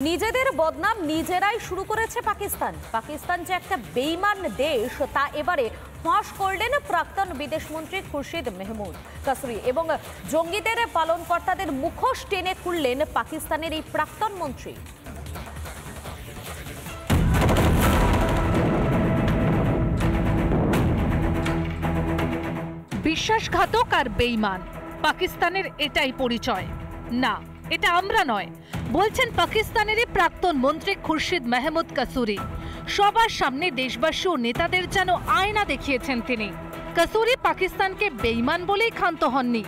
নিজেদের বদনাম নিজেরাই শুরু করেছে পাকিস্তান। পাকিস্তান যে একটা বেঈমান দেশ তা এবারে ফাঁস করলেন প্রাক্তন বিদেশমন্ত্রী খুরশিদ মেহমুদ কাসরি এবং জঙ্গিদের পালনকর্তাদের মুখোশ টেনে খুললেন পাকিস্তানের এই প্রাক্তন মন্ত্রী। বিশ্বাসঘাতক আর বেঈমান পাকিস্তানের এটাই পরিচয়। না, এটা আমরা নয়, বলছেন পাকিস্তানেরই প্রাক্তন মন্ত্রী খুরশিদ মেহমুদ কাসুরি। সবার সামনে দেশবাসী ও নেতাদের যেন আয়না দেখিয়েছেন তিনি। কাসুরি পাকিস্তানকে বেঈমান বলেই ক্ষান্ত হননি,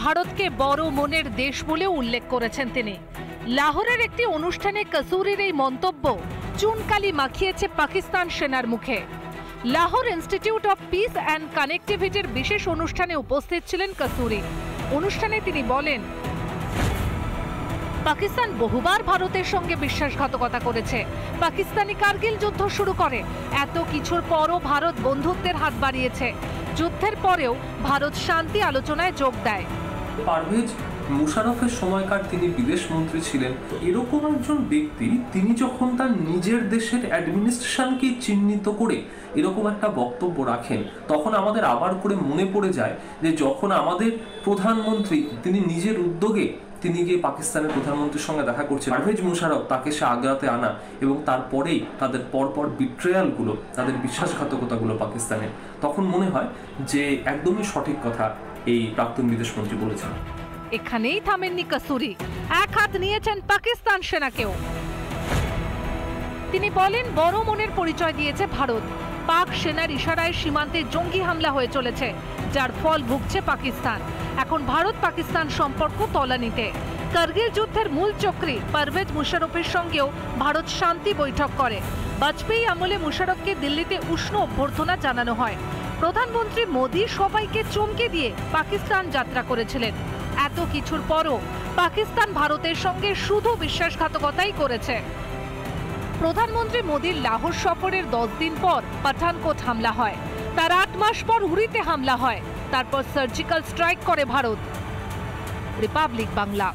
ভারতকে বড় মনের দেশ বলেও উল্লেখ করেছেন তিনি। লাহোরের একটি অনুষ্ঠানে কাসুরির এই মন্তব্য চুনকালি মাখিয়েছে পাকিস্তান সেনার মুখে। Lahore Institute of Peace and কানেক্টিভিটির বিশেষ অনুষ্ঠানে উপস্থিত ছিলেন কাসুরি। অনুষ্ঠানে তিনি বলেন, পাকিস্তান বহুবার ভারতের সঙ্গে বিশ্বাসঘাতকতা করেছে। পাকিস্তানি কার্গিল যুদ্ধ শুরু করে, এত কিছুর পরও ভারত বন্ধুত্বের হাত বাড়িয়েছে। যুদ্ধের পরেও ভারত শান্তি আলোচনায় যোগ দেয়। পারভেজ মুশারফের সময়কার তিনি বিদেশ মন্ত্রী ছিলেন। এরকম একজন ব্যক্তি তিনি যখন তার নিজের দেশের অ্যাডমিনিস্ট্রেশনকে চিহ্নিত করে এরকম একটা বক্তব্য রাখেন, তখন আমাদের আবার করে মনে পড়ে যায় যে যখন আমাদের প্রধানমন্ত্রী তিনি নিজের উদ্যোগে তিনি গিয়ে পাকিস্তানের প্রধানমন্ত্রীর সঙ্গে দেখা করছেন, পারভেজ মুশারফ তাকে সে আগ্রাতে আনা এবং তারপরেই তাদের পরপর বিট্রেয়ালগুলো, তাদের বিশ্বাসঘাতকতাগুলো পাকিস্তানে, তখন মনে হয় যে একদমই সঠিক কথা এই প্রাক্তন বিদেশমন্ত্রী বলেছেন। এখানেই থামেননি কাসুরি, এক হাত নিয়েছেন পাকিস্তান সেনাকেও। তিনি বলেন, বড় মনের পরিচয় দিয়েছে ভারত। পাক সেনার ইশারায় সীমান্তে জঙ্গি হামলা হয়ে চলেছে, যার ফল ভুগছে পাকিস্তান। এখন ভারত পাকিস্তান সম্পর্ক তলানিতে। কার্গিল যুদ্ধের মূল চক্রী পারভেজ মুশারফের সঙ্গেও ভারত শান্তি বৈঠক করে। বাজপেয়ী আমলে মুশারফকে দিল্লিতে উষ্ণ অভ্যর্থনা জানানো হয়। প্রধানমন্ত্রী মোদী সবাইকে চমকে দিয়ে পাকিস্তান যাত্রা করেছিলেন। এত কিছুর পরও পাকিস্তান ভারতের সঙ্গে শুধু বিশ্বাসঘাতকতাই করেছে। প্রধানমন্ত্রী মোদীর লাহোর সফরের 10 দিন পর পাঠানকোট হামলা হয়, তার 8 মাস পর উরিতে হামলা হয়, তারপর সার্জিক্যাল স্ট্রাইক করে ভারত। রিপাবলিক বাংলা।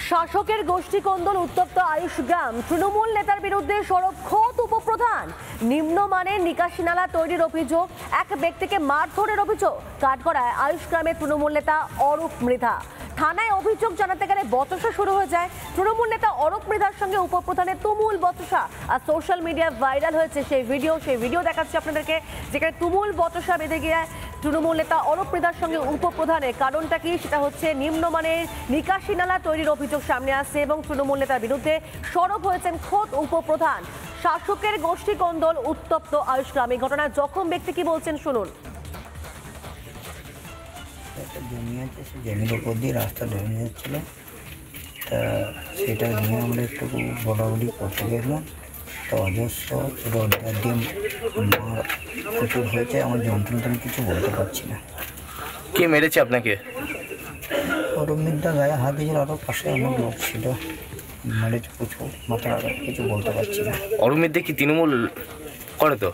শাসকের গোষ্ঠী কোন্দল উত্তপ্ত আয়ুষগ্রাম, তৃণমূল নেতার বিরুদ্ধে সরব খোদ উপপ্রধান। নিম্নমানের নিকাশি নালা তৈরির অভিযোগ, এক ব্যক্তিকে মারধরের অভিযোগ। কাঠগড়ায় আয়ুষগ্রামের তৃণমূল নেতা অরূপ মৃধা থানায় অভিযোগ জানাতে গেলে বচসা শুরু হয়ে যায়। তৃণমূল নেতা অরূপ মৃধার সঙ্গে উপপ্রধানের তুমুল বচসা, আর সোশ্যাল মিডিয়ায় ভাইরাল হয়েছে সেই ভিডিও দেখাচ্ছি আপনাদেরকে, যেখানে তুমুল বচসা বেঁধে গিয়ে তৃণমূল নেতা অরূপ মৃধার সঙ্গে উপপ্রধানের। কারণটা কি, সেটা হচ্ছে নিম্নমানের নিকাশি নালা তৈরির অভিযোগ সামনে আসছে এবং তৃণমূল নেতার বিরুদ্ধে সরব হয়েছেন খোদ উপপ্রধান। শাসকের গোষ্ঠী কোন্দল উত্তপ্ত আয়ুষগ্রাম। এই ঘটনায় জখম ব্যক্তি কি বলছেন শুনুন। একটা জমি আছে, সে জমির উপর দিয়ে রাস্তা ঢেলে যাচ্ছিল, তা সেটা নিয়ে আমরা একটু বলাবলি করতে গেলাম। তো অজস্র রোডটা দিয়ে প্রচুর হয়েছে, আমার যন্ত্রণা কিছু বলতে পারছি না। কে মেরেছে আপনাকে? অরূপ মৃধা গায়ে হাত দিয়েছিল, আরও পাশে আমার লোক ছিল, মেরেছে প্রচুর, মাথা কিছু বলতে পারছি না। অরূপ মৃধা কি তৃণমূল করে? তো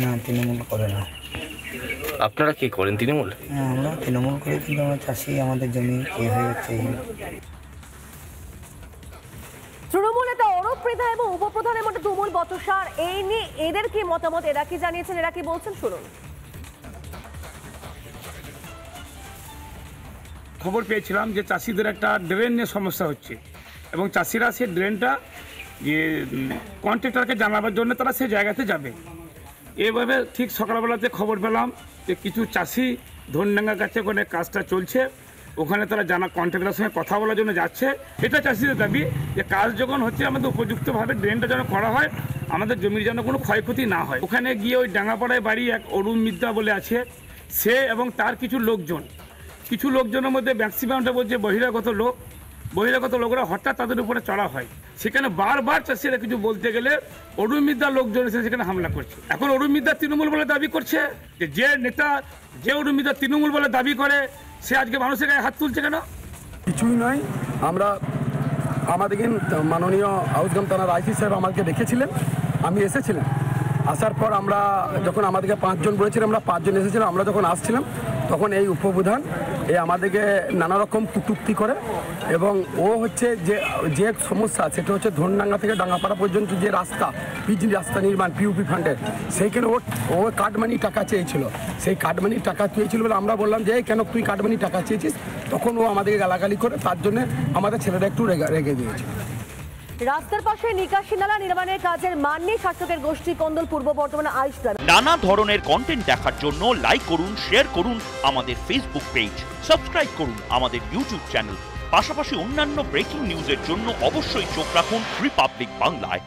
না, তৃণমূল করে না। আপনারা কি করেন? তৃণমূল? হ্যাঁ, আমরা তৃণমূল করি, কিন্তু আমরা চাষি, আমাদের জমি হয়ে যাচ্ছে। তৃণমূল নেতা অরূপ মৃধা এবং উপপ্রধানের মধ্যে তুমুল বচসা, এই নিয়ে এদের কি মতামত, এরা কি জানিয়েছেন, এরা কি বলছেন শুনুন। খবর পেয়েছিলাম যে চাষিদের একটা ড্রেন নিয়ে সমস্যা হচ্ছে এবং চাষিরা সেই ড্রেনটা যে কন্ট্রাক্টরকে জানাবার জন্য তারা সেই জায়গাতে যাবে। এভাবে ঠিক সকালবেলাতে খবর পেলাম যে কিছু চাষি ধনডাঙ্গার কাছে ওখানে কাজটা চলছে, ওখানে তারা কন্ট্রাক্টরের সঙ্গে কথা বলার জন্য যাচ্ছে। এটা চাষিদের দাবি যে কাজ যখন হচ্ছে আমাদের উপযুক্তভাবে ড্রেনটা যেন করা হয়, আমাদের জমির যেন কোনো ক্ষয়ক্ষতি না হয়। ওখানে গিয়ে ওই ডাঙ্গাপাড়ায় বাড়ি এক অরূপ মৃধা বলে আছে, সে এবং তার কিছু লোকজনের মধ্যে ম্যাক্সিমামটা বলছে বহিরাগত লোকরা হঠাৎ তাদের উপরে চড়া হয়। সেখানে বারবার চাষিরা কিছু বলতে গেলে অরূপ মৃধার লোকজন এসে সেখানে হামলা করছে। এখন অরূপ মৃধা তৃণমূল বলে দাবি করছে, যে নেতা যে অরূপ মৃধা তৃণমূল বলে দাবি করে, সে আজকে মানুষের গায়ে হাত তুলছে কেন? কিছুই নয়, আমরা আমাদেরকে মাননীয় আউসগ্রাম থানার আইসি সাহেব আমাকে ডেকেছিলেন, আমি এসেছিলাম। আসার পর আমরা যখন আমাদেরকে 5 জন বলেছিলাম, আমরা 5 জন এসেছিলাম। আমরা যখন আসছিলাম তখন এই উপপ্রধান এ আমাদেরকে নানা রকম কটূক্তি করে এবং ও হচ্ছে যে সমস্যা সেটা হচ্ছে ধনডাঙ্গা থেকে ডাঙ্গাপাড়া পর্যন্ত যে রাস্তা পিচ রাস্তা নির্মাণ পিউপি ফান্ডের, সেইখানে ও কাটমানি টাকা চেয়েছিল। সেই কাটমানির টাকা চেয়েছিল বলে আমরা বললাম যে কেন তুই কাটমানি টাকা চেয়েছিস, তখন ও আমাদেরকে গালাগালি করে, তার জন্য আমাদের ছেলেটা একটু রেগে দিয়েছে। রাস্তার পাশে নিকাশি নালা নির্মাণের কাজের মান নিয়ে শাসকের গোষ্ঠী কোন্দল পূর্ব বর্ধমানে আয়ুষ গ্রামে। নানা ধরনের কন্টেন্ট দেখার জন্য লাইক করুন, শেয়ার করুন আমাদের ফেসবুক পেজ, সাবস্ক্রাইব করুন আমাদের ইউটিউব চ্যানেল। পাশাপাশি অন্যান্য ব্রেকিং নিউজের জন্য অবশ্যই চোখ রাখুন রিপাবলিক বাংলায়।